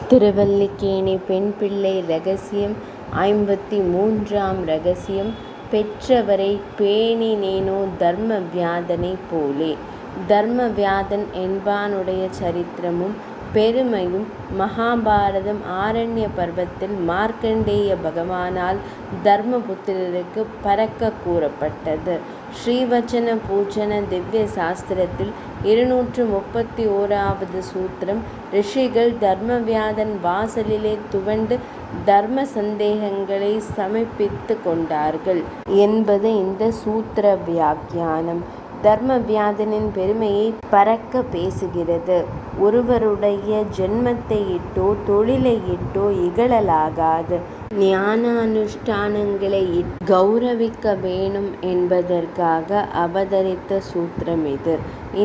திருவல்லிக்கேணி பெண் பிள்ளை இரகசியம் 53ஆம் இரகசியம். பெற்றவரை பேணினேனோ தர்ம வியாதனைப் போலே. தர்மவியாதன் என்பானுடைய சரித்திரமும் பெருமையும் மகாபாரதம் ஆரண்ய பர்வத்தில் மார்க்கண்டேய பகவானால் தர்மபுத்திரருக்கு பரக்க கூறப்பட்டது. ஸ்ரீவச்சன பூஜன திவ்ய சாஸ்திரத்தில் 231வது சூத்திரம். ரிஷிகள் தர்மவியாதன் வாசலிலே துவண்டு தர்ம சந்தேகங்களை சமர்ப்பித்து கொண்டார்கள் என்பது இந்த சூத்திர வியாக்கியானம். தர்மவியாதனின் பெருமையை பரக்க பேசுகிறது. ஒருவருடைய ஜென்மத்தை இட்டோ தொழிலை இட்டோ இகழலாகாது. ஞானானுஷ்டானங்களை கௌரவிக்க வேணும் என்பதற்காக அவதரித்த சூத்திரம் இது.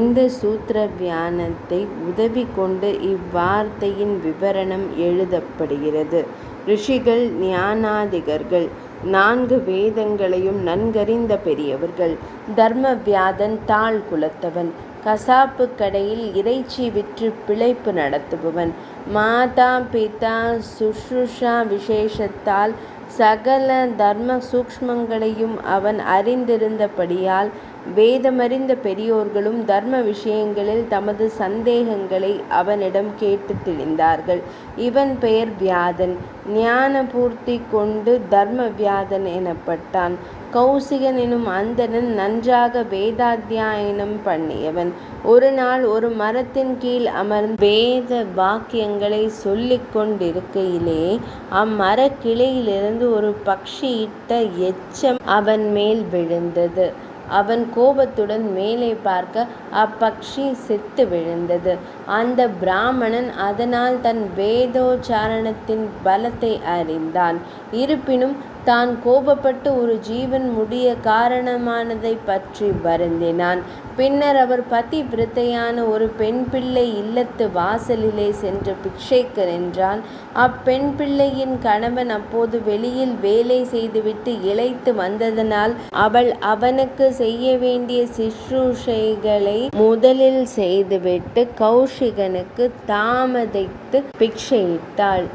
இந்த சூத்திர வியானத்தை உதவி கொண்டு இவ்வார்த்தையின் விவரணம் எழுதப்படுகிறது. ரிஷிகள் ஞானாதிகர்கள், 4 வேதங்களையும் நன்கறிந்த பெரியவர்கள். தர்மவியாதன் தாழ் குலத்தவன். கசாப்பு கடையில் இறைச்சி விற்று பிழைப்பு நடத்துபவன். மாதா பிதா சுஷ்ருஷா விசேஷத்தால் சகல தர்ம சூக்ஷ்மங்களையும் அவன் அறிந்திருந்தபடியால் வேதமறிந்த பெரியோர்களும் தர்ம விஷயங்களில் தமது சந்தேகங்களை அவனிடம் கேட்டு தெளிந்தார்கள். இவன் பெயர் வியாதன். ஞான பூர்த்தி கொண்டு தர்ம வியாதன் எனப்பட்டான். கௌசிகன் எனும் அந்தணன் நன்றாக வேதாத்தியாயனம் பண்ணியவன். ஒரு நாள் ஒரு மரத்தின் கீழ் அமர்ந்து வேத வாக்கியங்களை சொல்லிக் கொண்டிருக்கையிலே அம்மரக் கிளையிலிருந்து ஒரு பக்ஷி இட்ட எச்சம் அவன் மேல் விழுந்தது. அவன் கோபத்துடன் மேலே பார்க்க அப்பக்ஷி செத்து விழுந்தது. அந்த பிராமணன் அதனால் தன் வேதோச்சாரணத்தின் பலத்தை அறிந்தான். இருப்பினும் தான் கோபப்பட்டு ஒரு ஜீவன் முடிய காரணமானதை பற்றி வருந்தினான். பின்னர் அவர் பதிவிரதையான ஒரு பெண் பிள்ளை இல்லத்து வாசலிலே சென்று பிக்ஷைக்கு நின்றான். அப்பெண் பிள்ளையின் கணவன் அப்போது வெளியில் வேலை செய்துவிட்டு இளைத்து வந்ததனால் அவள் அவனுக்கு செய்ய வேண்டிய சிற்றூஷைகளை முதலில் செய்துவிட்டு கௌஷிகனுக்கு தாமதித்து பிக்ஷையிட்டாள்.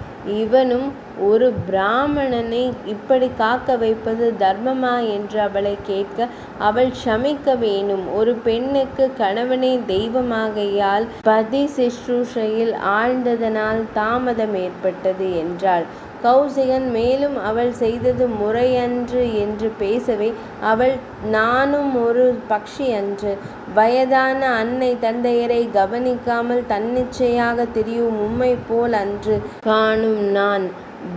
இவனும் ஒரு பிராமணனை இப்படி காக்க வைப்பது தர்மமா என்று அவளை கேட்க, அவள் க்ஷமிக்க வேணும். ஒரு பெண்ணுக்கு கணவனே தெய்வமாகையால் பதி சிற்றூஷையில் ஆழ்ந்ததனால் தாமதம் ஏற்பட்டது என்றாள். கௌசிகன் மேலும் அவள் செய்தது முறையன்று என்று பேசவே அவள், நானும் ஒரு பக்ஷி அன்று. வயதான அன்னை தந்தையரை கவனிக்காமல் தன்னிச்சையாக திரியும் உம்மை போல் அன்று காணும் நான்.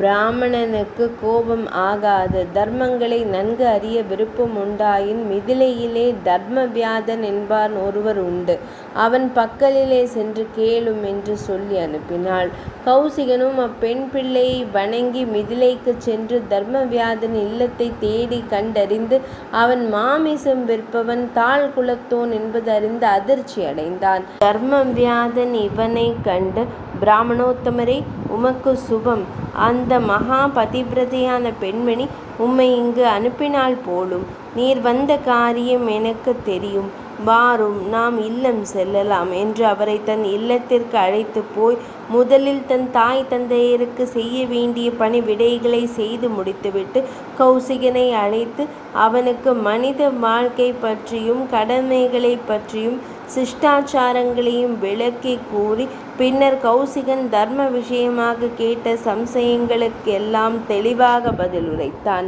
பிராமணனுக்கு கோபம் ஆகாது. தர்மங்களை நன்கு அறிய விருப்பம் உண்டாயின் மிதிலையிலே தர்மவியாதன் என்பான் ஒருவர் உண்டு. அவன் பக்கலிலே சென்று கேளும் என்று சொல்லி அனுப்பினாள். கௌசிகனும் அப்பெண் பிள்ளையை வணங்கி மிதிலைக்கு சென்று தர்மவியாதன் இல்லத்தை தேடி கண்டறிந்து அவன் மாமிசம் விற்பவன், தாழ் குலத்தோன் என்பது அறிந்து அதிர்ச்சி அடைந்தான். தர்மவியாதன் இவனை கண்டு, பிராமணோத்தமரே, உமக்கு சுபம். அந்த மகா பதிவிரதையான பெண்மணி உம்மை இங்கு அனுப்பினாள் போலும். நீர் வந்த காரியம் எனக்கு தெரியும். வாரும், நாம் இல்லம் செல்லலாம் என்று அவரை தன் இல்லத்திற்கு அழைத்து போய் முதலில் தன் தாய் தந்தையருக்கு செய்ய வேண்டிய பணிவிடைகளை செய்து முடித்துவிட்டு கௌசிகனை அழைத்து அவனுக்கு மனித வாழ்க்கை பற்றியும் கடமைகளை பற்றியும் சிஷ்டாச்சாரங்களையும் விளக்கி கூறி பின்னர் கௌசிகன் தர்ம விஷயமாக கேட்ட சம்சயங்களுக்கு எல்லாம் தெளிவாக பதில் உரைத்தான்.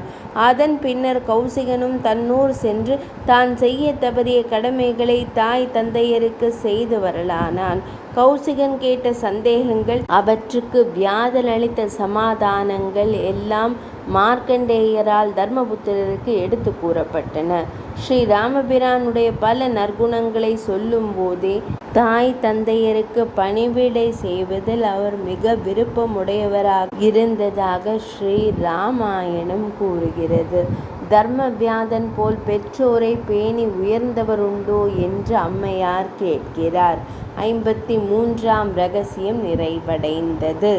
அதன் பின்னர் கௌசிகனும் தன்னூர் சென்று தான் செய்ய தவறிய கடமைகளை தாய் தந்தையருக்கு செய்து வரலானான். கௌசிகன் கேட்ட சந்தேகங்கள், அவற்றுக்கு வியாதன் அளித்த சமாதானங்கள் எல்லாம் மார்க்கண்டேயரால் தர்மபுத்திரருக்கு எடுத்து கூறப்பட்டன. ஸ்ரீராமபிரானுடைய பல நற்குணங்களை சொல்லும் போதே தாய் தந்தையருக்கு பணிவிடை செய்வதில் அவர் மிக விருப்பமுடையவராக இருந்ததாக ஸ்ரீ ராமாயணம் கூறுகிறது. தர்மவியாதன் போல் பெற்றோரை பேணி உயர்ந்தவருண்டோ என்று அம்மையார் கேட்கிறார். 53ஆம் இரகசியம் நிறைவடைந்தது.